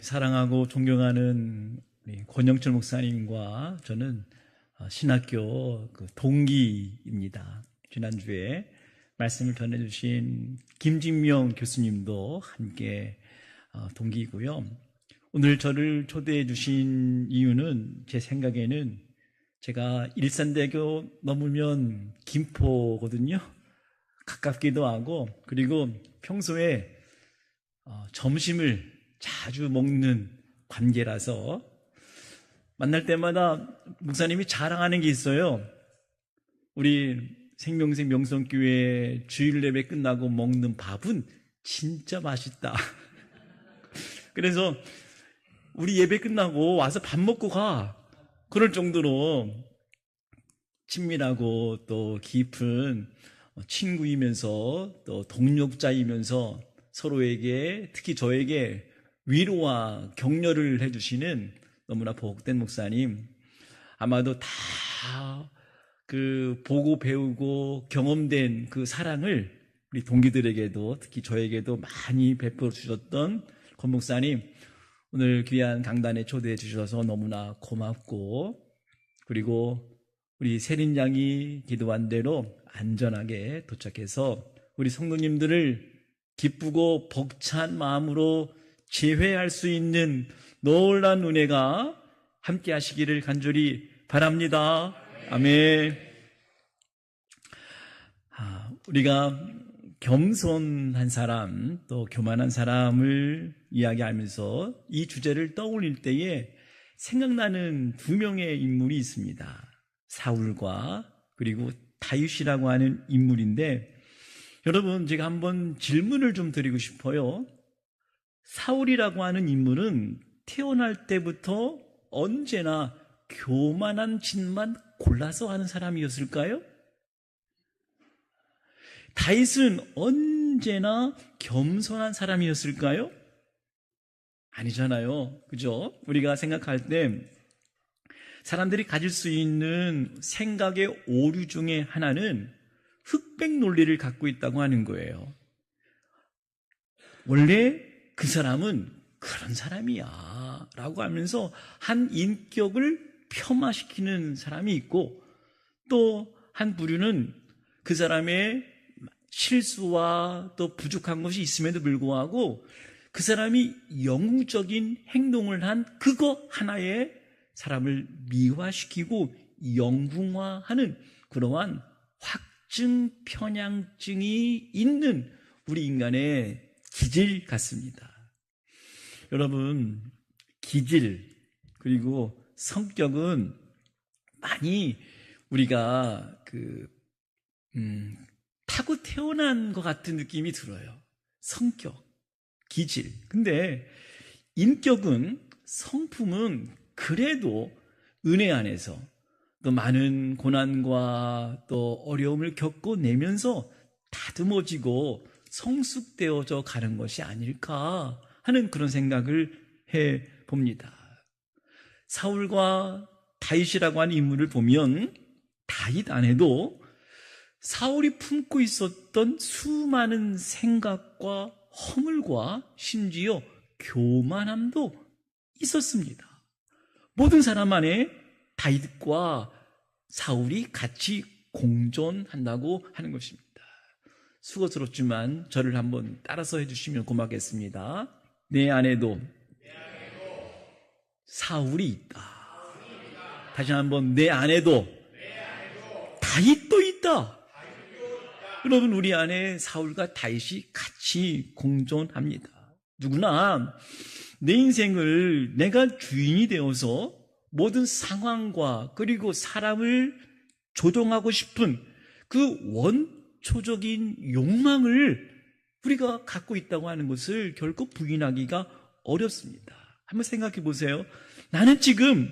사랑하고 존경하는 우리 권영철 목사님과 저는 신학교 동기입니다. 지난주에 말씀을 전해주신 김진명 교수님도 함께 동기이고요. 오늘 저를 초대해 주신 이유는 제 생각에는 제가 일산대교 넘으면 김포거든요. 가깝기도 하고, 그리고 평소에 점심을 자주 먹는 관계라서 만날 때마다 목사님이 자랑하는 게 있어요. 우리 생명생 명성교회 주일 예배 끝나고 먹는 밥은 진짜 맛있다. 그래서 우리 예배 끝나고 와서 밥 먹고 가. 그럴 정도로 친밀하고 또 깊은 친구이면서 또 동력자이면서 서로에게, 특히 저에게 위로와 격려를 해주시는 너무나 복된 목사님. 아마도 다 보고 배우고 경험된 그 사랑을 우리 동기들에게도, 특히 저에게도 많이 베풀어 주셨던 권 목사님, 오늘 귀한 강단에 초대해 주셔서 너무나 고맙고, 그리고 우리 세린 양이 기도한 대로 안전하게 도착해서 우리 성도님들을 기쁘고 벅찬 마음으로 재회할 수 있는 놀라운 은혜가 함께 하시기를 간절히 바랍니다. 아멘. 우리가 겸손한 사람, 또 교만한 사람을 이야기하면서 이 주제를 떠올릴 때에 생각나는 두 명의 인물이 있습니다. 사울과 그리고 다윗이라고 하는 인물인데, 여러분, 제가 한번 질문을 좀 드리고 싶어요. 사울이라고 하는 인물은 태어날 때부터 언제나 교만한 짓만 골라서 하는 사람이었을까요? 다윗은 언제나 겸손한 사람이었을까요? 아니잖아요. 그죠? 우리가 생각할 때 사람들이 가질 수 있는 생각의 오류 중에 하나는 흑백 논리를 갖고 있다고 하는 거예요. 원래 그 사람은 그런 사람이야 라고 하면서 한 인격을 폄하시키는 사람이 있고, 또 한 부류는 그 사람의 실수와 또 부족한 것이 있음에도 불구하고 그 사람이 영웅적인 행동을 한 그거 하나에 사람을 미화시키고 영웅화하는 그러한 확증 편향증이 있는 우리 인간의 기질 같습니다. 여러분, 기질 그리고 성격은 많이 우리가 타고 태어난 것 같은 느낌이 들어요. 성격, 기질. 근데 인격은, 성품은 그래도 은혜 안에서 또 많은 고난과 또 어려움을 겪어내면서 다듬어지고 성숙되어져 가는 것이 아닐까 하는 그런 생각을 해봅니다. 사울과 다윗이라고 하는 인물을 보면 다윗 안에도 사울이 품고 있었던 수많은 생각과 허물과 심지어 교만함도 있었습니다. 모든 사람 안에 다윗과 사울이 같이 공존한다고 하는 것입니다. 수고스럽지만 저를 한번 따라서 해주시면 고맙겠습니다. 내 안에도 사울이 있다. 다시 한번, 내 안에도 다윗도 있다. 여러분, 우리 안에 사울과 다윗이 같이 공존합니다. 누구나 내 인생을 내가 주인이 되어서 모든 상황과 그리고 사람을 조종하고 싶은 그 원초적인 욕망을 우리가 갖고 있다고 하는 것을 결코 부인하기가 어렵습니다. 한번 생각해 보세요. 나는 지금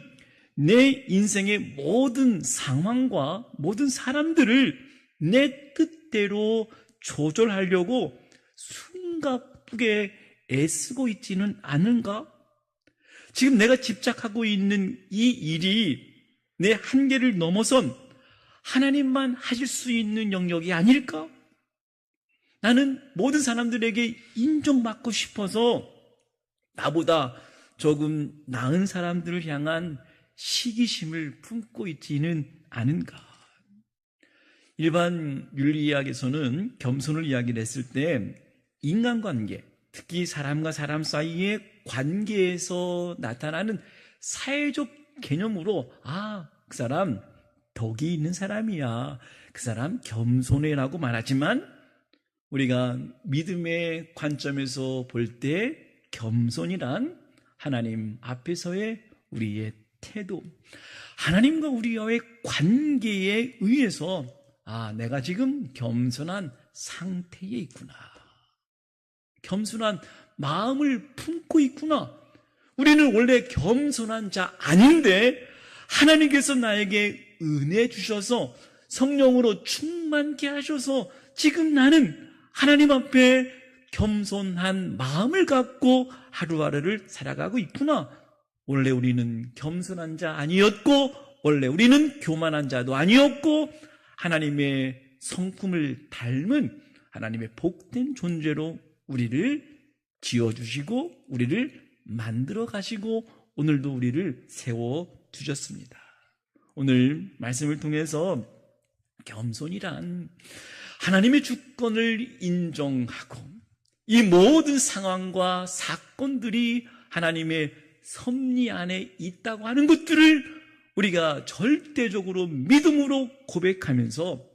내 인생의 모든 상황과 모든 사람들을 내 뜻대로 조절하려고 숨가쁘게 애쓰고 있지는 않은가? 지금 내가 집착하고 있는 이 일이 내 한계를 넘어선 하나님만 하실 수 있는 영역이 아닐까? 나는 모든 사람들에게 인정받고 싶어서 나보다 조금 나은 사람들을 향한 시기심을 품고 있지는 않은가? 일반 윤리의학에서는 겸손을 이야기를 했을 때 인간관계, 특히 사람과 사람 사이의 관계에서 나타나는 사회적 개념으로 그 사람 덕이 있는 사람이야, 그 사람 겸손해라고 말하지만 우리가 믿음의 관점에서 볼 때 겸손이란 하나님 앞에서의 우리의 태도, 하나님과 우리와의 관계에 의해서 내가 지금 겸손한 상태에 있구나, 겸손한 마음을 품고 있구나. 우리는 원래 겸손한 자 아닌데 하나님께서 나에게 은혜 주셔서 성령으로 충만케 하셔서 지금 나는 하나님 앞에 겸손한 마음을 갖고 하루하루를 살아가고 있구나. 원래 우리는 겸손한 자 아니었고, 원래 우리는 교만한 자도 아니었고, 하나님의 성품을 닮은 하나님의 복된 존재로 우리를 지어주시고 우리를 만들어 가시고 오늘도 우리를 세워두셨습니다. 오늘 말씀을 통해서 겸손이란 하나님의 주권을 인정하고 이 모든 상황과 사건들이 하나님의 섭리 안에 있다고 하는 것들을 우리가 절대적으로 믿음으로 고백하면서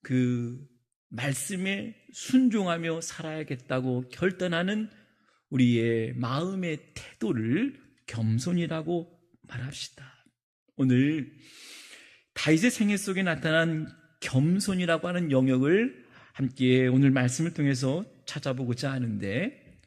그 말씀에 순종하며 살아야겠다고 결단하는 우리의 마음의 태도를 겸손이라고 말합시다. 오늘 다윗의 생애 속에 나타난 겸손이라고 하는 영역을 함께 오늘 말씀을 통해서 찾아보고자 하는데,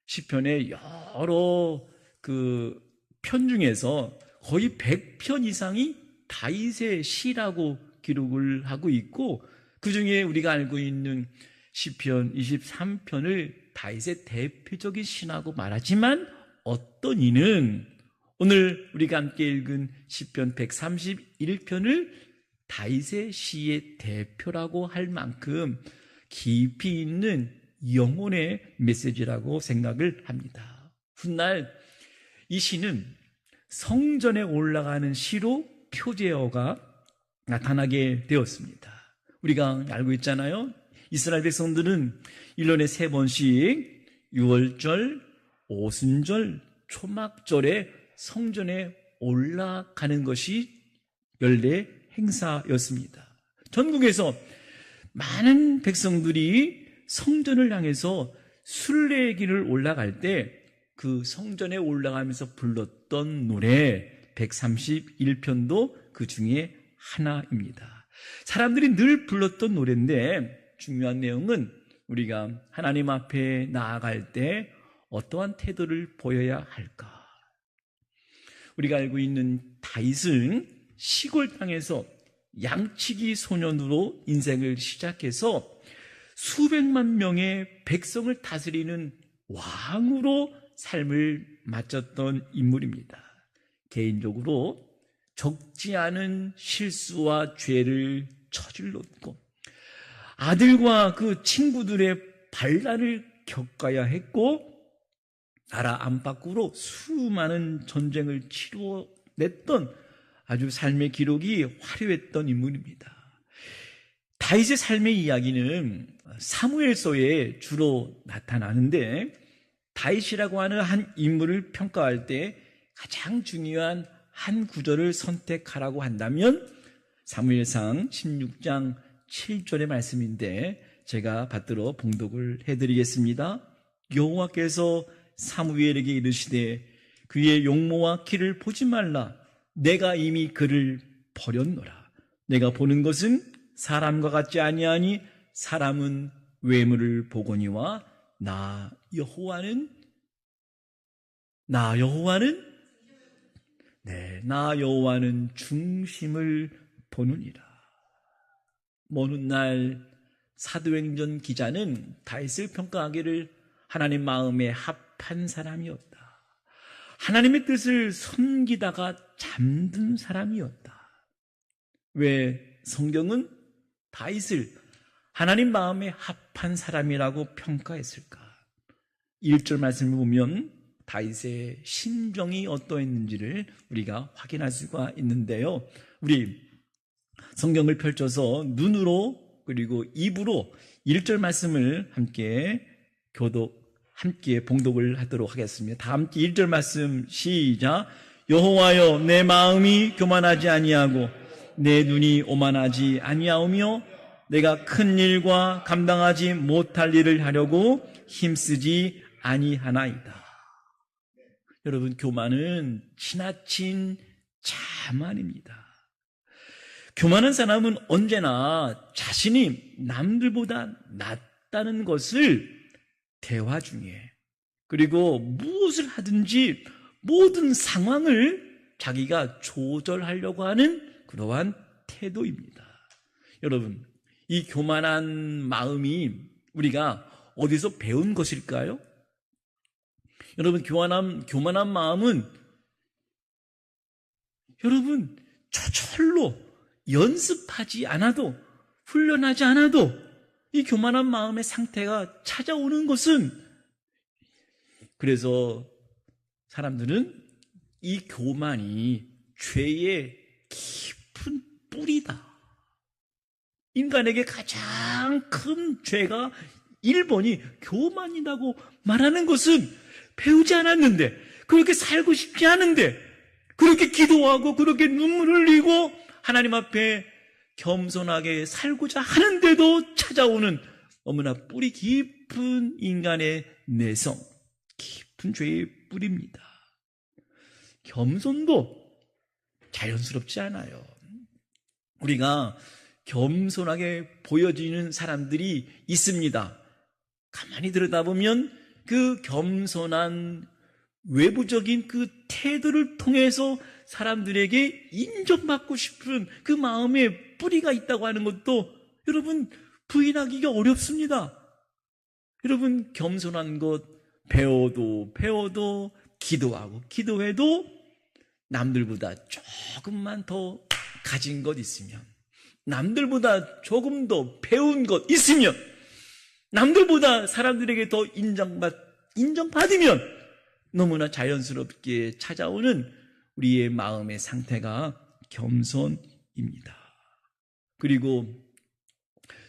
시편의 여러 그 편 중에서 거의 100편 이상이 다윗의 시라고 기록을 하고 있고, 그 중에 우리가 알고 있는 시편 23편을 다윗의 대표적인 시라고 말하지만 어떤 이는 오늘 우리가 함께 읽은 시편 131편을 다윗의 시의 대표라고 할 만큼 깊이 있는 영혼의 메시지라고 생각을 합니다. 훗날 이 시는 성전에 올라가는 시로 표제어가 나타나게 되었습니다. 우리가 알고 있잖아요. 이스라엘 백성들은 1년에 3번씩 유월절, 오순절, 초막절에 성전에 올라가는 것이 연례 행사였습니다. 전국에서 많은 백성들이 성전을 향해서 순례의 길을 올라갈 때 그 성전에 올라가면서 불렀던 노래 131편도 그 중에 하나입니다. 사람들이 늘 불렀던 노래인데 중요한 내용은 우리가 하나님 앞에 나아갈 때 어떠한 태도를 보여야 할까? 우리가 알고 있는 다윗은 시골 땅에서 양치기 소년으로 인생을 시작해서 수백만 명의 백성을 다스리는 왕으로 삶을 마쳤던 인물입니다. 개인적으로 적지 않은 실수와 죄를 저질렀고 아들과 그 친구들의 반란을 겪어야 했고 나라 안팎으로 수많은 전쟁을 치루냈던 아주 삶의 기록이 화려했던 인물입니다. 다윗의 삶의 이야기는 사무엘서에 주로 나타나는데 다윗이라고 하는 한 인물을 평가할 때 가장 중요한 한 구절을 선택하라고 한다면 사무엘상 16장 7절의 말씀인데 제가 받들어 봉독을 해드리겠습니다. 여호와께서 사무엘에게 이르시되 그의 용모와 키를 보지 말라. 내가 이미 그를 버렸노라. 내가 보는 것은 사람과 같지 아니하니 사람은 외모를 보거니와 나 여호와는 중심을 보느니라. 먼 훗날 사도행전 기자는 다윗을 평가하기를 하나님 마음에 합한 사람이었다. 하나님의 뜻을 섬기다가 잠든 사람이었다. 왜 성경은 다윗을 하나님 마음에 합한 사람이라고 평가했을까? 1절 말씀을 보면 다윗의 심정이 어떠했는지를 우리가 확인할 수가 있는데요. 우리 성경을 펼쳐서 눈으로 그리고 입으로 1절 말씀을 함께 봉독을 하도록 하겠습니다. 다 함께 1절 말씀 시작. 여호와여, 내 마음이 교만하지 아니하고 내 눈이 오만하지 아니하오며 내가 큰 일과 감당하지 못할 일을 하려고 힘쓰지 아니하나이다. 여러분, 교만은 지나친 자만입니다. 교만한 사람은 언제나 자신이 남들보다 낫다는 것을 대화 중에, 그리고 무엇을 하든지 모든 상황을 자기가 조절하려고 하는 그러한 태도입니다. 여러분, 이 교만한 마음이 우리가 어디서 배운 것일까요? 여러분, 교만한 마음은 여러분 저절로 연습하지 않아도, 훈련하지 않아도 이 교만한 마음의 상태가 찾아오는 것은, 그래서 사람들은 이 교만이 죄의 깊은 뿌리다. 인간에게 가장 큰 죄가 1번이 교만이라고 말하는 것은 배우지 않았는데, 그렇게 살고 싶지 않은데, 그렇게 기도하고 그렇게 눈물 흘리고 하나님 앞에 겸손하게 살고자 하는데도 찾아오는 너무나 뿌리 깊은 인간의 내성, 깊은 죄의 뿌리입니다. 겸손도 자연스럽지 않아요. 우리가 겸손하게 보여지는 사람들이 있습니다. 가만히 들여다보면 그 겸손한 외부적인 그 태도를 통해서 사람들에게 인정받고 싶은 그 마음에 뿌리가 있다고 하는 것도 여러분 부인하기가 어렵습니다. 여러분, 겸손한 것 배워도 기도하고 기도해도 남들보다 조금만 더 가진 것 있으면, 남들보다 조금 더 배운 것 있으면, 남들보다 사람들에게 더 인정받으면 너무나 자연스럽게 찾아오는 우리의 마음의 상태가 겸손입니다. 그리고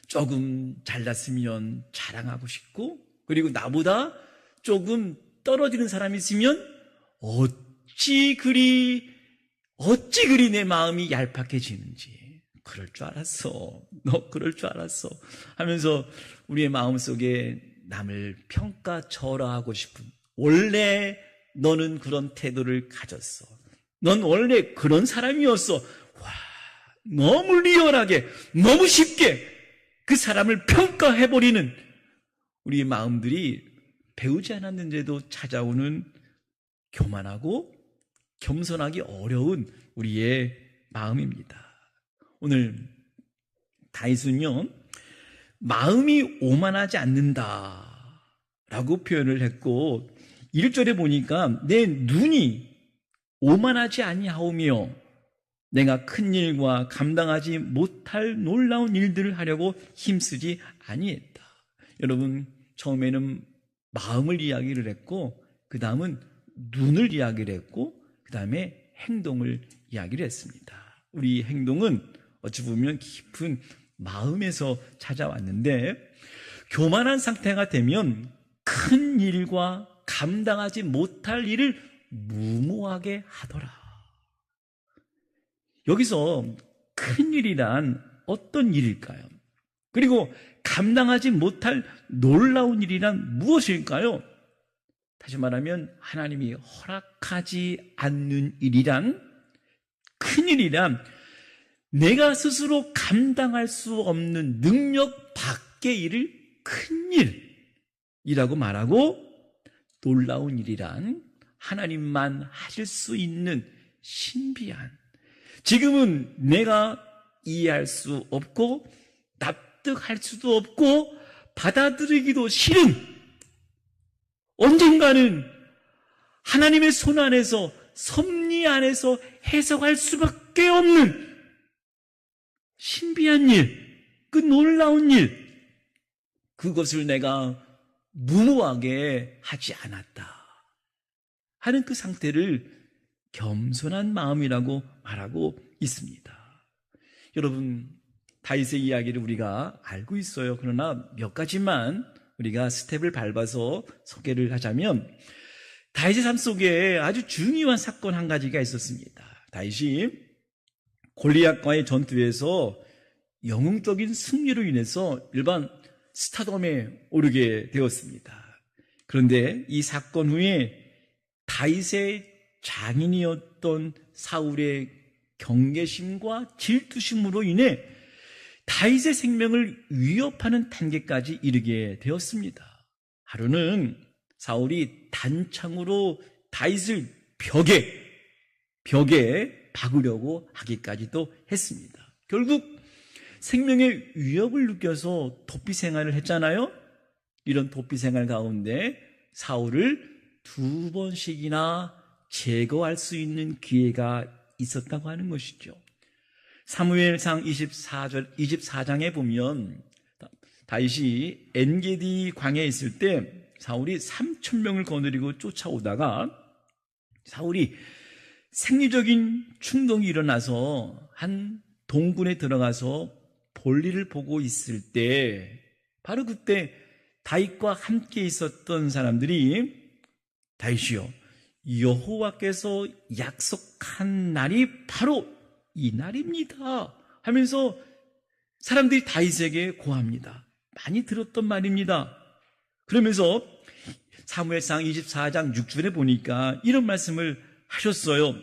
조금 잘났으면 자랑하고 싶고, 그리고 나보다 조금 떨어지는 사람이 있으면 어찌 그리 내 마음이 얄팍해지는지, 그럴 줄 알았어, 너 그럴 줄 알았어 하면서 우리의 마음속에 남을 평가절하하고 싶은, 원래 너는 그런 태도를 가졌어, 넌 원래 그런 사람이었어, 와, 너무 리얼하게 너무 쉽게 그 사람을 평가해버리는 우리의 마음들이 배우지 않았는데도 찾아오는 교만하고 겸손하기 어려운 우리의 마음입니다. 오늘 다윗은요, 마음이 오만하지 않는다라고 표현을 했고, 1절에 보니까 내 눈이 오만하지 아니하오며 내가 큰 일과 감당하지 못할 놀라운 일들을 하려고 힘쓰지 아니했다. 여러분, 처음에는 마음을 이야기를 했고, 그 다음은 눈을 이야기를 했고, 그 다음에 행동을 이야기를 했습니다. 우리 행동은 어찌 보면 깊은 마음에서 찾아왔는데, 교만한 상태가 되면 큰 일과 감당하지 못할 일을 무모하게 하더라. 여기서 큰 일이란 어떤 일일까요? 그리고 감당하지 못할 놀라운 일이란 무엇일까요? 다시 말하면 하나님이 허락하지 않는 일이란, 큰 일이란 내가 스스로 감당할 수 없는 능력 밖의 일을 큰 일이라고 말하고, 놀라운 일이란 하나님만 하실 수 있는 신비한, 지금은 내가 이해할 수 없고 납득할 수도 없고 받아들이기도 싫은, 언젠가는 하나님의 손 안에서, 섭리 안에서 해석할 수밖에 없는 신비한 일, 그 놀라운 일, 그것을 내가 무모하게 하지 않았다. 하는 그 상태를 겸손한 마음이라고 말하고 있습니다. 여러분, 다윗의 이야기를 우리가 알고 있어요. 그러나 몇 가지만 우리가 스텝을 밟아서 소개를 하자면, 다윗의 삶 속에 아주 중요한 사건 한 가지가 있었습니다. 다윗이 골리앗과의 전투에서 영웅적인 승리로 인해서 일반 스타덤에 오르게 되었습니다. 그런데 이 사건 후에 다윗의 장인이었던 사울의 경계심과 질투심으로 인해 다윗의 생명을 위협하는 단계까지 이르게 되었습니다. 하루는 사울이 단창으로 다윗을 벽에 박으려고 하기까지도 했습니다. 결국 생명의 위협을 느껴서 도피 생활을 했잖아요. 이런 도피 생활 가운데 사울을 2번씩이나 제거할 수 있는 기회가 있었다고 하는 것이죠. 사무엘상 24장에 보면 다윗이 엔게디 광야에 있을 때 사울이 3,000명을 거느리고 쫓아오다가 사울이 생리적인 충동이 일어나서 한 동굴에 들어가서 볼일을 보고 있을 때 바로 그때 다윗과 함께 있었던 사람들이 다윗이요, 여호와께서 약속한 날이 바로 이 날입니다 하면서 사람들이 다윗에게 고합니다. 많이 들었던 말입니다. 그러면서 사무엘상 24장 6절에 보니까 이런 말씀을 하셨어요.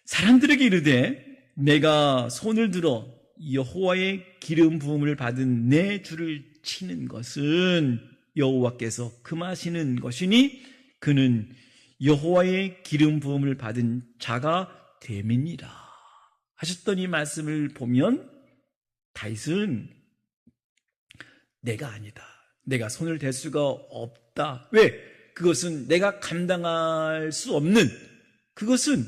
사람들에게 이르되 내가 손을 들어 여호와의 기름 부음을 받은 내 주를 치는 것은 여호와께서 금하시는 것이니 그는 여호와의 기름 부음을 받은 자가 됨이니라 하셨던 이 말씀을 보면 다윗은 내가 아니다, 내가 손을 댈 수가 없다. 왜? 그것은 내가 감당할 수 없는, 그것은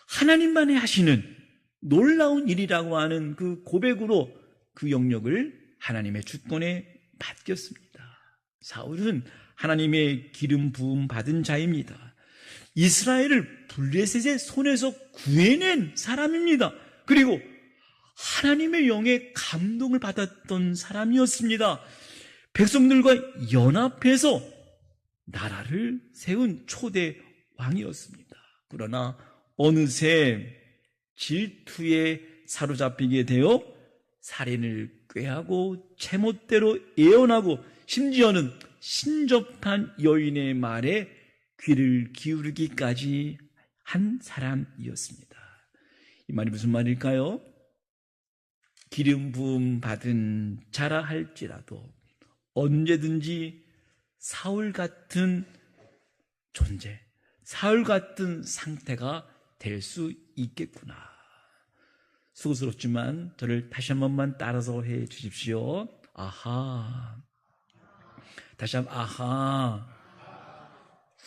하나님만이 하시는 놀라운 일이라고 하는 그 고백으로 그 영역을 하나님의 주권에 맡겼습니다. 사울은 하나님의 기름 부음 받은 자입니다. 이스라엘을 블레셋의 손에서 구해낸 사람입니다. 그리고 하나님의 영의 감동을 받았던 사람이었습니다. 백성들과 연합해서 나라를 세운 초대 왕이었습니다. 그러나 어느새 질투에 사로잡히게 되어 살인을 꾀하고 제멋대로 예언하고 심지어는 신접한 여인의 말에 귀를 기울이기까지 한 사람이었습니다. 이 말이 무슨 말일까요? 기름 부음 받은 자라 할지라도 언제든지 사울 같은 존재, 사울 같은 상태가 될 수 있겠구나. 수고스럽지만 저를 다시 한 번만 따라서 해 주십시오. 아하. 다시 한번 아하.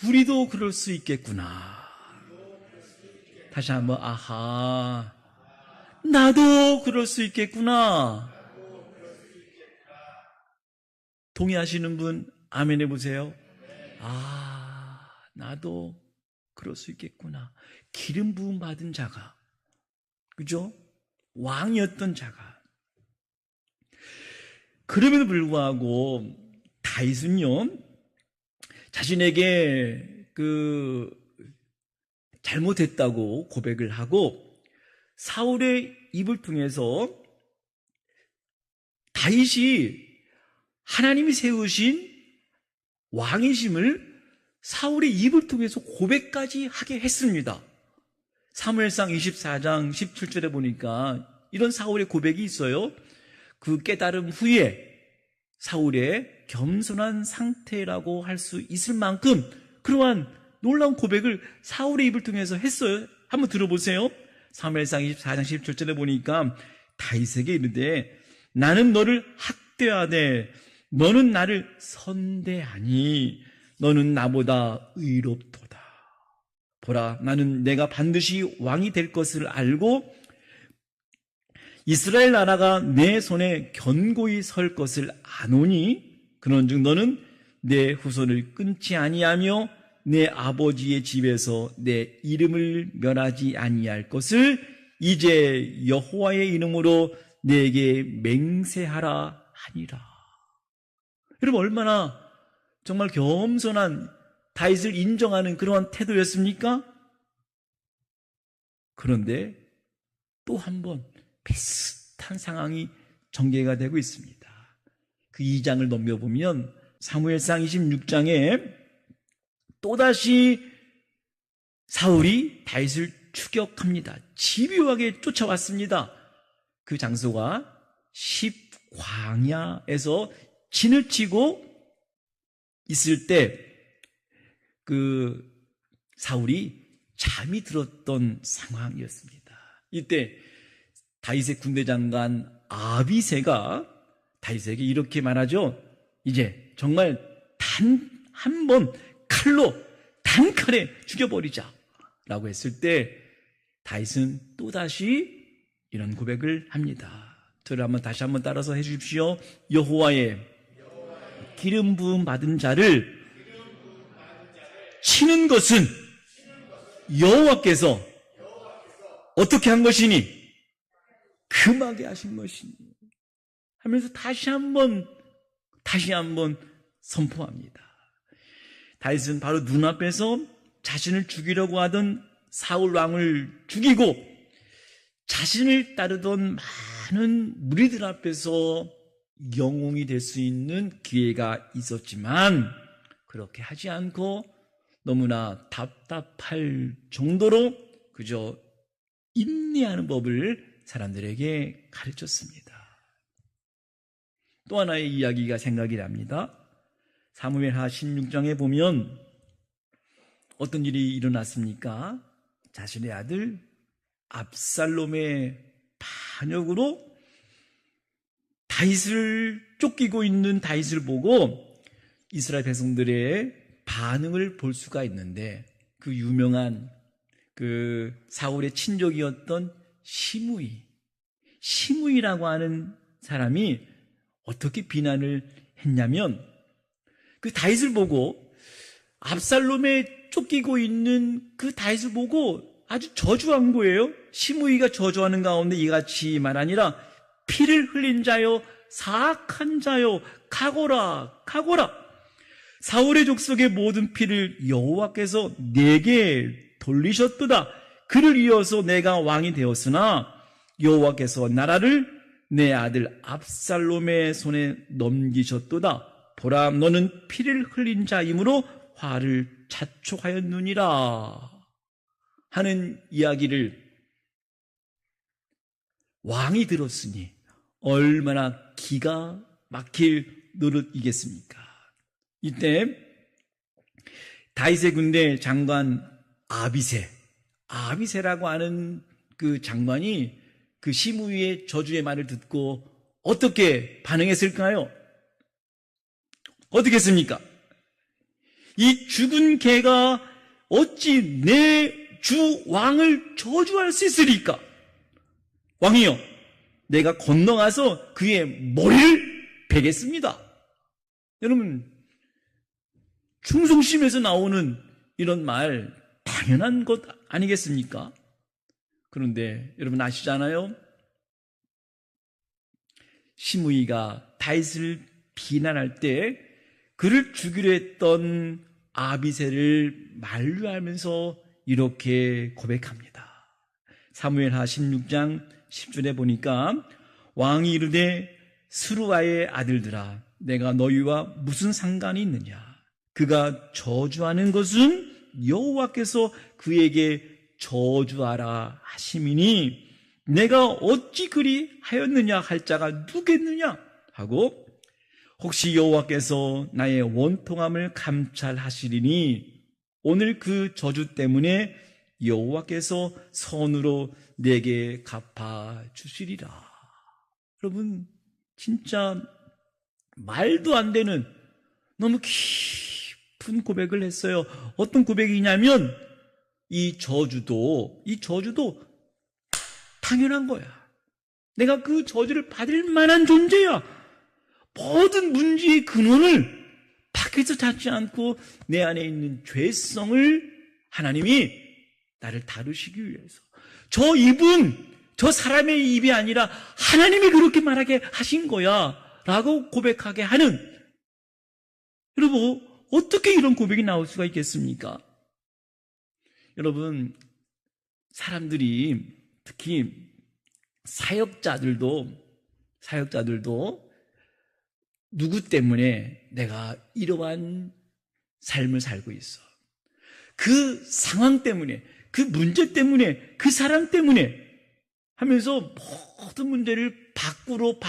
우리도 그럴 수 있겠구나. 다시 한번 아하. 나도 그럴 수 있겠구나. 동의하시는 분 아멘 해보세요. 아, 나도 그럴 수 있겠구나. 기름 부음 받은 자가, 그죠? 왕이었던 자가. 그럼에도 불구하고 다윗은요, 자신에게 잘못했다고 고백을 하고 사울의 입을 통해서 다윗이 하나님이 세우신 왕이심을 사울의 입을 통해서 고백까지 하게 했습니다. 사무엘상 24장 17절에 보니까 이런 사울의 고백이 있어요. 그 깨달음 후에 사울의 겸손한 상태라고 할 수 있을 만큼 그러한 놀라운 고백을 사울의 입을 통해서 했어요. 한번 들어보세요. 사무엘상 24장 17절에 보니까 다윗에게 이르되 나는 너를 학대하되 너는 나를 선대하니 너는 나보다 의롭도다. 보라, 나는 내가 반드시 왕이 될 것을 알고 이스라엘 나라가 내 손에 견고히 설 것을 아노니 그런즉 너는 내 후손을 끊지 아니하며 내 아버지의 집에서 내 이름을 멸하지 아니할 것을 이제 여호와의 이름으로 내게 맹세하라 하니라. 여러분, 얼마나 정말 겸손한 다윗을 인정하는 그러한 태도였습니까? 그런데 또 한 번 비슷한 상황이 전개가 되고 있습니다. 그 2장을 넘겨보면 사무엘상 26장에 또다시 사울이 다윗을 추격합니다. 집요하게 쫓아왔습니다. 그 장소가 십광야에서 진을 치고 있을 때 그 사울이 잠이 들었던 상황이었습니다. 이때 다윗의 군대 장관 아비새가 다윗에게 이렇게 말하죠. 이제 정말 단 한 번 칼로 단칼에 죽여버리자 라고 했을 때 다윗은 또다시 이런 고백을 합니다. 저를 다시 한번 따라서 해주십시오. 여호와의 기름 부음 받은 자를 치는 것은 여호와께서 어떻게 한 것이니? 금하게 하신 것이니 하면서 다시 한번 선포합니다. 다윗은 바로 눈앞에서 자신을 죽이려고 하던 사울 왕을 죽이고 자신을 따르던 많은 무리들 앞에서 영웅이 될 수 있는 기회가 있었지만 그렇게 하지 않고 너무나 답답할 정도로 그저 인내하는 법을 사람들에게 가르쳤습니다. 또 하나의 이야기가 생각이 납니다. 사무엘하 16장에 보면 어떤 일이 일어났습니까? 자신의 아들 압살롬의 반역으로 다윗을 쫓기고 있는 다윗을 보고 이스라엘 백성들의 반응을 볼 수가 있는데 그 유명한 그 사울의 친족이었던 시므이라고 하는 사람이 어떻게 비난을 했냐면 그 다윗을 보고 압살롬에 쫓기고 있는 그 다윗을 보고 아주 저주한 거예요. 시므이가 저주하는 가운데 이같이 말하니라 피를 흘린 자여 사악한 자여 가거라 사울의 족속의 모든 피를 여호와께서 내게 돌리셨도다. 그를 이어서 내가 왕이 되었으나 여호와께서 나라를 내 아들 압살롬의 손에 넘기셨도다. 보라, 너는 피를 흘린 자이므로 화를 자촉하였느니라 하는 이야기를 왕이 들었으니 얼마나 기가 막힐 노릇이겠습니까? 이때 다윗의 군대 장관 아비새라고 하는 그 장관이 그 시므이의 저주의 말을 듣고 어떻게 반응했을까요? 어떻게 했습니까? 이 죽은 개가 어찌 내 주 왕을 저주할 수 있으리까? 왕이여, 내가 건너가서 그의 머리를 베겠습니다. 여러분, 충성심에서 나오는 이런 말 당연한 것 아니겠습니까? 그런데 여러분 아시잖아요? 시므이가 다윗을 비난할 때 그를 죽이려 했던 아비새를 만류하면서 이렇게 고백합니다. 사무엘하 16장 10절에 보니까 왕이 이르되 스루아의 아들들아, 내가 너희와 무슨 상관이 있느냐? 그가 저주하는 것은 여호와께서 그에게 저주하라 하심이니 내가 어찌 그리 하였느냐 할 자가 누구겠느냐 하고, 혹시 여호와께서 나의 원통함을 감찰하시리니 오늘 그 저주 때문에 여호와께서 선으로 내게 갚아주시리라. 여러분, 진짜 말도 안 되는 너무 깊은 고백을 했어요. 어떤 고백이냐면 이 저주도 당연한 거야. 내가 그 저주를 받을 만한 존재야. 모든 문제의 근원을 밖에서 찾지 않고 내 안에 있는 죄성을 하나님이 나를 다루시기 위해서 저 사람의 입이 아니라 하나님이 그렇게 말하게 하신 거야 라고 고백하게 하는, 여러분 어떻게 이런 고백이 나올 수가 있겠습니까? 여러분, 사람들이, 특히 사역자들도 누구 때문에 내가 이러한 삶을 살고 있어, 그 상황 때문에, 그 문제 때문에, 그 사람 때문에 하면서 모든 문제를 밖으로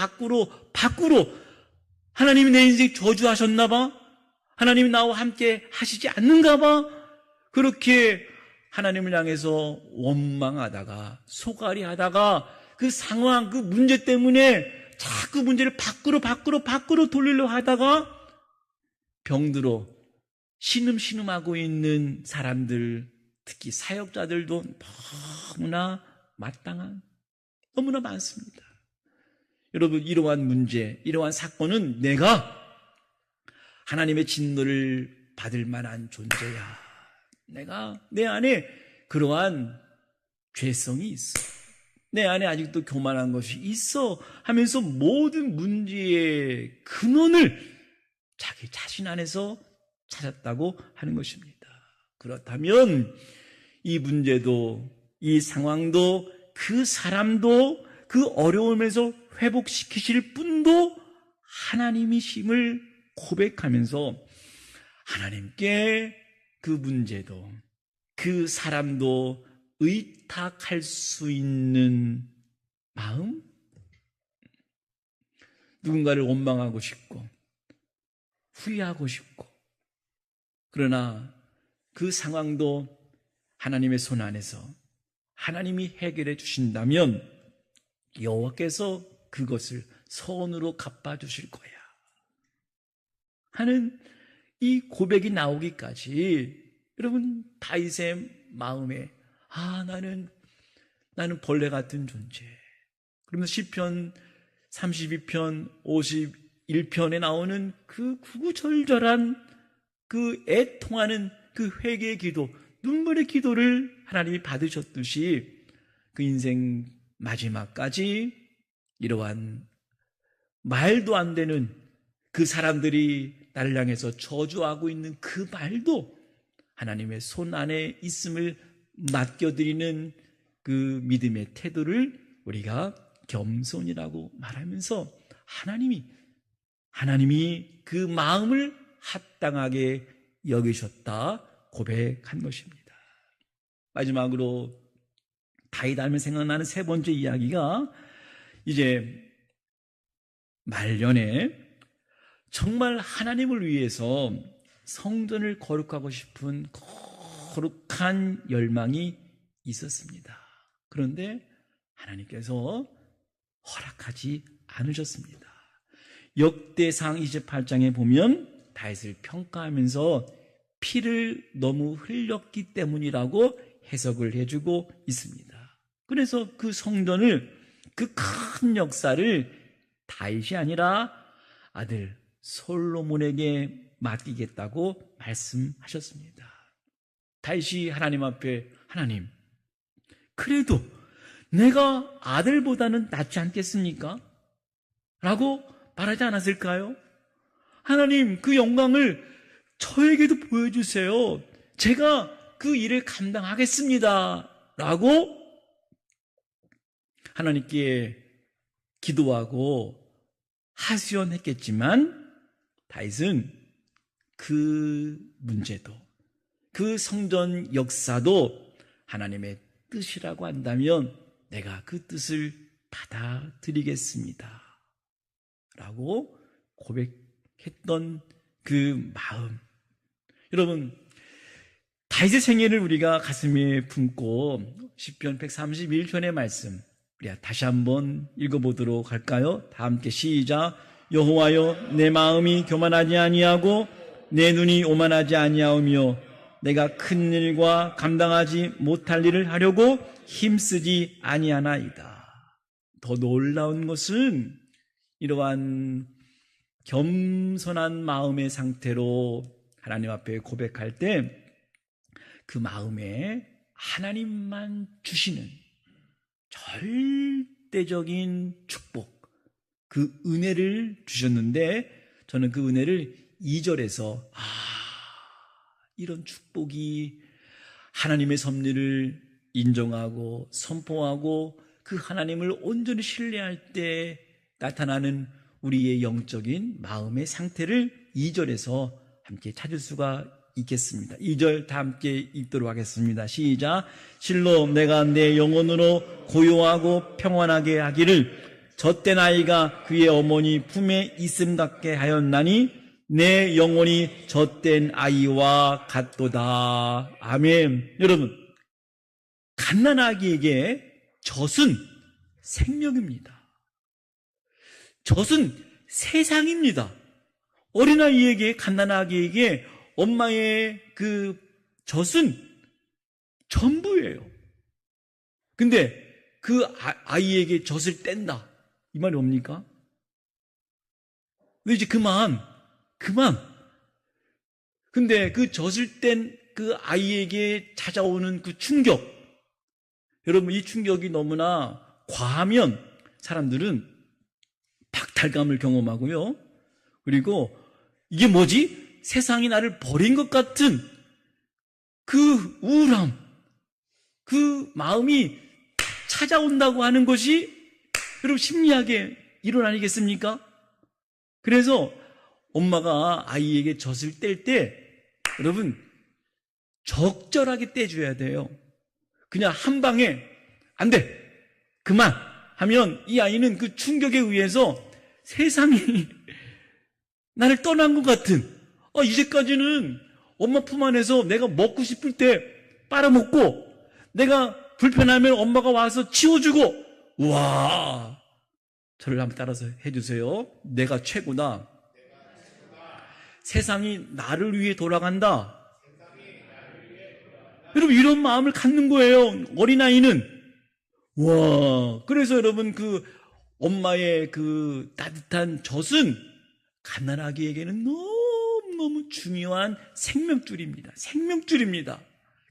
하나님이 내 인생 저주하셨나 봐, 하나님이 나와 함께 하시지 않는가 봐, 그렇게 하나님을 향해서 원망하다가 소갈이 하다가 그 상황, 그 문제 때문에 자꾸 문제를 밖으로 돌리려 하다가 병들어 신음신음하고 있는 사람들, 특히 사역자들도 너무나 많습니다. 여러분, 이러한 문제, 이러한 사건은 내가 하나님의 진노를 받을 만한 존재야, 내가 내 안에 그러한 죄성이 있어, 내 안에 아직도 교만한 것이 있어 하면서 모든 문제의 근원을 자기 자신 안에서 찾았다고 하는 것입니다. 그렇다면 이 문제도, 이 상황도, 그 사람도 그 어려움에서 회복시키실 분도 하나님이심을 고백하면서 하나님께 그 문제도, 그 사람도 의탁할 수 있는 마음? 누군가를 원망하고 싶고 후회하고 싶고, 그러나 그 상황도 하나님의 손 안에서 하나님이 해결해 주신다면 여호와께서 그것을 선으로 갚아주실 거야 하는 이 고백이 나오기까지, 여러분, 다윗의 마음에 나는 벌레 같은 존재, 그러면서 시편 32편 51편에 나오는 그 구구절절한 그 애통하는 그 회개의 기도, 눈물의 기도를 하나님이 받으셨듯이 그 인생 마지막까지 이러한 말도 안 되는 그 사람들이 나를 향해서 저주하고 있는 그 말도 하나님의 손 안에 있음을 맡겨드리는 그 믿음의 태도를 우리가 겸손이라고 말하면서 하나님이 그 마음을 합당하게 여기셨다 고백한 것입니다. 마지막으로 다윗 하면 생각나는 세 번째 이야기가, 이제 말년에 정말 하나님을 위해서 성전을 거룩하고 싶은 거룩한 열망이 있었습니다. 그런데 하나님께서 허락하지 않으셨습니다. 역대상 28장에 보면 다윗을 평가하면서 피를 너무 흘렸기 때문이라고 해석을 해주고 있습니다. 그래서 그 성전을, 그 큰 역사를 다윗이 아니라 아들 솔로몬에게 맡기겠다고 말씀하셨습니다. 다윗이 하나님 앞에, 하나님, 그래도 내가 아들보다는 낫지 않겠습니까? 라고 말하지 않았을까요? 하나님, 그 영광을 저에게도 보여주세요. 제가 그 일을 감당하겠습니다. 라고 하나님께 기도하고 하소연했겠지만, 다윗은 그 문제도, 그 성전 역사도 하나님의 뜻이라고 한다면 내가 그 뜻을 받아들이겠습니다 라고 고백했던 그 마음. 여러분, 다윗의 생애를 우리가 가슴에 품고 시편 131편의 말씀 우리가 다시 한번 읽어보도록 할까요? 다 함께 시작. 여호와여, 내 마음이 교만하지 아니하고 내 눈이 오만하지 아니하오며 내가 큰 일과 감당하지 못할 일을 하려고 힘쓰지 아니하나이다. 더 놀라운 것은 이러한 겸손한 마음의 상태로 하나님 앞에 고백할 때 그 마음에 하나님만 주시는 절대적인 축복, 그 은혜를 주셨는데 저는 그 은혜를 2절에서 이런 축복이 하나님의 섭리를 인정하고 선포하고 그 하나님을 온전히 신뢰할 때 나타나는 우리의 영적인 마음의 상태를 2절에서 함께 찾을 수가 있겠습니다. 2절 다 함께 읽도록 하겠습니다. 시작. 실로 내가 내 영혼으로 고요하고 평안하게 하기를 젖된 아이가 그의 어머니 품에 있음 같게 하였나니 내 영혼이 젖된 아이와 같도다. 아멘. 여러분, 갓난아기에게 젖은 생명입니다. 젖은 세상입니다. 어린아이에게, 갓난아기에게 엄마의 그 젖은 전부예요. 근데 그 아이에게 젖을 뗀다. 이 말이 뭡니까? 근데 이제 그만. 근데 그 젖을 뗀 그 아이에게 찾아오는 그 충격. 여러분, 이 충격이 너무나 과하면 사람들은 박탈감을 경험하고요. 그리고 이게 뭐지? 세상이 나를 버린 것 같은 그 우울함, 그 마음이 찾아온다고 하는 것이 여러분 심리학의 이론 아니겠습니까? 그래서 엄마가 아이에게 젖을 뗄 때 여러분 적절하게 떼줘야 돼요. 그냥 한 방에 안 돼, 그만 하면 이 아이는 그 충격에 의해서 세상이 나를 떠난 것 같은, 이제까지는 엄마 품 안에서 내가 먹고 싶을 때 빨아먹고 내가 불편하면 엄마가 와서 치워주고, 우와, 저를 한번 따라서 해주세요. 내가 최고다. 세상이 나를 위해 돌아간다. 여러분, 이런 마음을 갖는 거예요, 어린아이는. 와, 그래서 여러분, 그 엄마의 그 따뜻한 젖은 갓난아기에게는 너무너무 중요한 생명줄입니다. 생명줄입니다.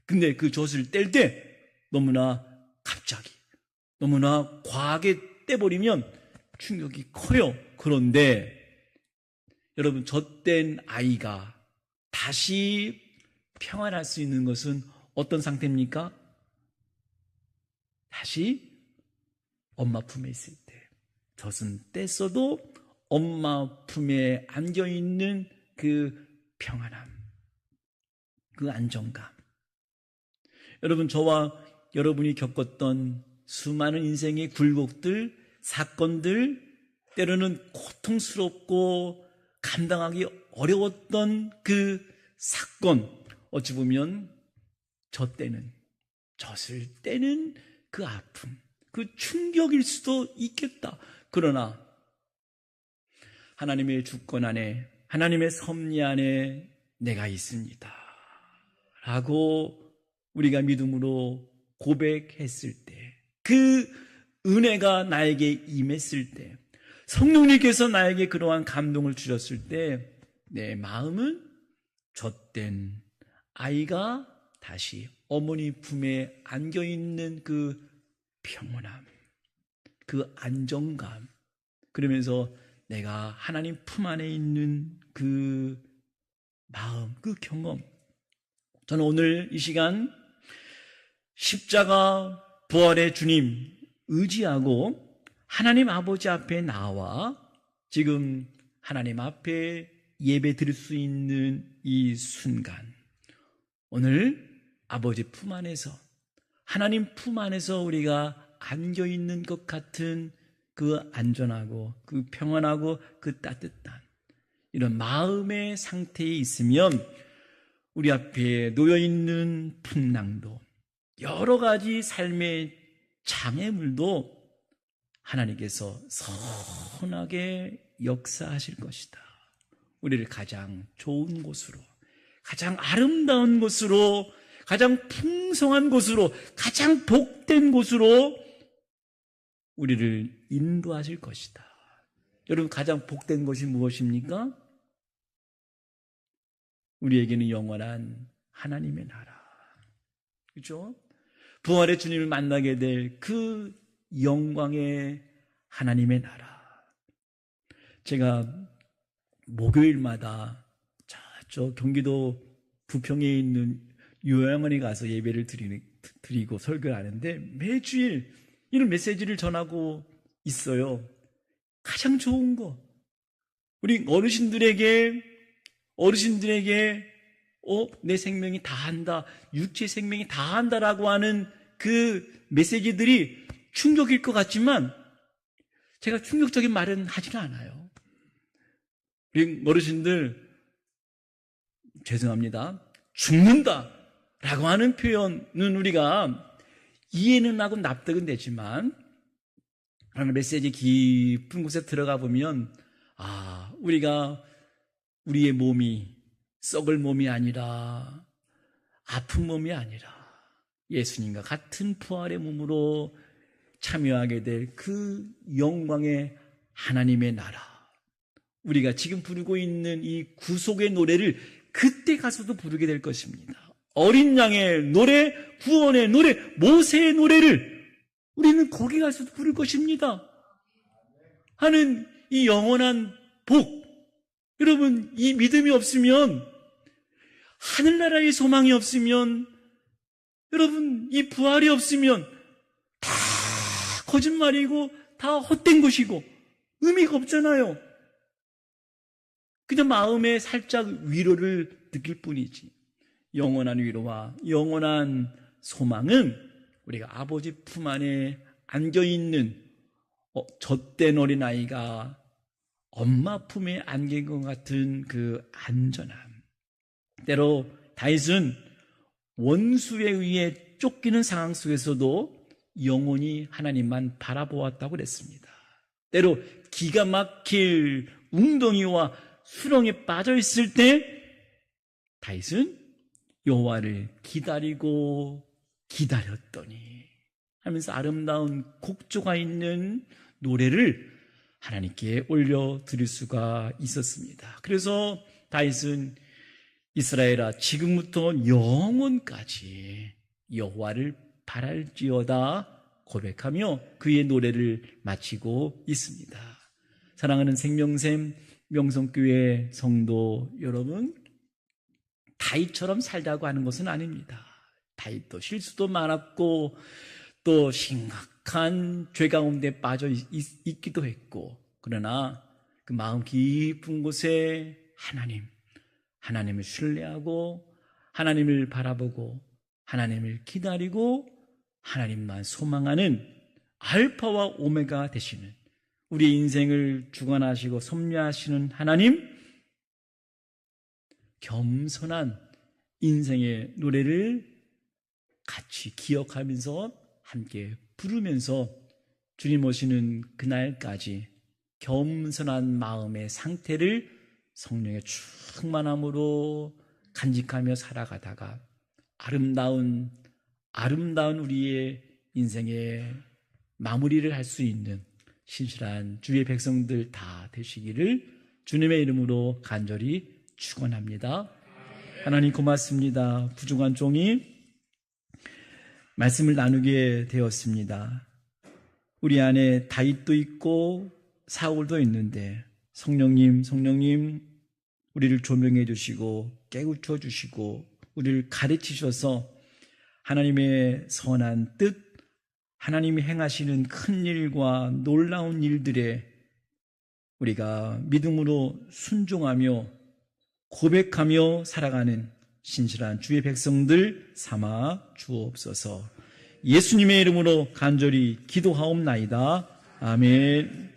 근데 그 젖을 뗄 때 너무나 갑자기, 너무나 과하게 떼버리면 충격이 커요. 그런데 여러분, 젖된 아이가 다시 평안할 수 있는 것은 어떤 상태입니까? 다시 엄마 품에 있을 때. 젖은 뗐어도 엄마 품에 안겨있는 그 평안함, 그 안정감. 여러분, 저와 여러분이 겪었던 수많은 인생의 굴곡들, 사건들, 때로는 고통스럽고 감당하기 어려웠던 그 사건, 어찌 보면 젖을 떼는 그 아픔, 그 충격일 수도 있겠다. 그러나 하나님의 주권 안에, 하나님의 섭리 안에 내가 있습니다 라고 우리가 믿음으로 고백했을 때, 그 은혜가 나에게 임했을 때, 성령님께서 나에게 그러한 감동을 주셨을 때, 내 마음은 젖된 아이가 다시 어머니 품에 안겨있는 그 평온함, 그 안정감, 그러면서 내가 하나님 품 안에 있는 그 마음, 그 경험. 저는 오늘 이 시간 십자가 부활의 주님 의지하고 하나님 아버지 앞에 나와 지금 하나님 앞에 예배 드릴 수 있는 이 순간, 오늘 아버지 품 안에서, 하나님 품 안에서 우리가 안겨있는 것 같은 그 안전하고 그 평안하고 그 따뜻한 이런 마음의 상태에 있으면 우리 앞에 놓여있는 풍랑도, 여러 가지 삶의 장애물도 하나님께서 선하게 역사하실 것이다. 우리를 가장 좋은 곳으로, 가장 아름다운 곳으로, 가장 풍성한 곳으로, 가장 복된 곳으로 우리를 인도하실 것이다. 여러분, 가장 복된 것이 무엇입니까? 우리에게는 영원한 하나님의 나라. 그렇죠? 부활의 주님을 만나게 될 그 영광의 하나님의 나라. 제가 목요일마다 저쪽 경기도 부평에 있는 요양원에 가서 예배를 드리고 설교를 하는데 매주일 이런 메시지를 전하고 있어요. 가장 좋은 거, 우리 어르신들에게 내 생명이 다 한다, 육체 생명이 다 한다라고 하는 그 메시지들이 충격일 것 같지만 제가 충격적인 말은 하지는 않아요. 우리 어르신들, 죄송합니다, 죽는다라고 하는 표현은 우리가 이해는 하고 납득은 되지만 그러나 메시지 깊은 곳에 들어가 보면 우리가 우리의 몸이 썩을 몸이 아니라 아픈 몸이 아니라 예수님과 같은 부활의 몸으로 참여하게 될 그 영광의 하나님의 나라, 우리가 지금 부르고 있는 이 구속의 노래를 그때 가서도 부르게 될 것입니다. 어린 양의 노래, 구원의 노래, 모세의 노래를 우리는 거기 가서도 부를 것입니다 하는 이 영원한 복. 여러분, 이 믿음이 없으면, 하늘나라의 소망이 없으면, 여러분, 이 부활이 없으면 다 거짓말이고 다 헛된 것이고 의미가 없잖아요. 그냥 마음에 살짝 위로를 느낄 뿐이지. 영원한 위로와 영원한 소망은 우리가 아버지 품 안에 안겨있는 젖된 어린아이가 엄마 품에 안긴 것 같은 그 안전함. 때로 다윗은 원수에 의해 쫓기는 상황 속에서도 영원히 하나님만 바라보았다고 그랬습니다. 때로 기가 막힐 웅덩이와 수렁에 빠져 있을 때 다윗은 여호와를 기다리고 기다렸더니 하면서 아름다운 곡조가 있는 노래를 하나님께 올려드릴 수가 있었습니다. 그래서 다윗은 이스라엘아, 지금부터 영원까지 여호와를 바랄지어다 고백하며 그의 노래를 마치고 있습니다. 사랑하는 생명샘 명성교회 성도 여러분, 다윗처럼 살자고 하는 것은 아닙니다. 다윗도 실수도 많았고 또 심각한 죄 가운데 빠져 있기도 했고, 그러나 그 마음 깊은 곳에 하나님을 신뢰하고 하나님을 바라보고 하나님을 기다리고 하나님만 소망하는 알파와 오메가 되시는, 우리의 인생을 주관하시고 섭리하시는 하나님, 겸손한 인생의 노래를 같이 기억하면서 함께 부르면서 주님 오시는 그날까지 겸손한 마음의 상태를 성령의 충만함으로 간직하며 살아가다가 아름다운 우리의 인생의 마무리를 할 수 있는 신실한 주의 백성들 다 되시기를 주님의 이름으로 간절히 축원합니다. 하나님 고맙습니다. 부족한 종이 말씀을 나누게 되었습니다. 우리 안에 다윗도 있고 사울도 있는데 성령님 우리를 조명해 주시고 깨우쳐 주시고 우리를 가르치셔서 하나님의 선한 뜻, 하나님이 행하시는 큰 일과 놀라운 일들에 우리가 믿음으로 순종하며 고백하며 살아가는 신실한 주의 백성들 삼아 주옵소서. 예수님의 이름으로 간절히 기도하옵나이다. 아멘.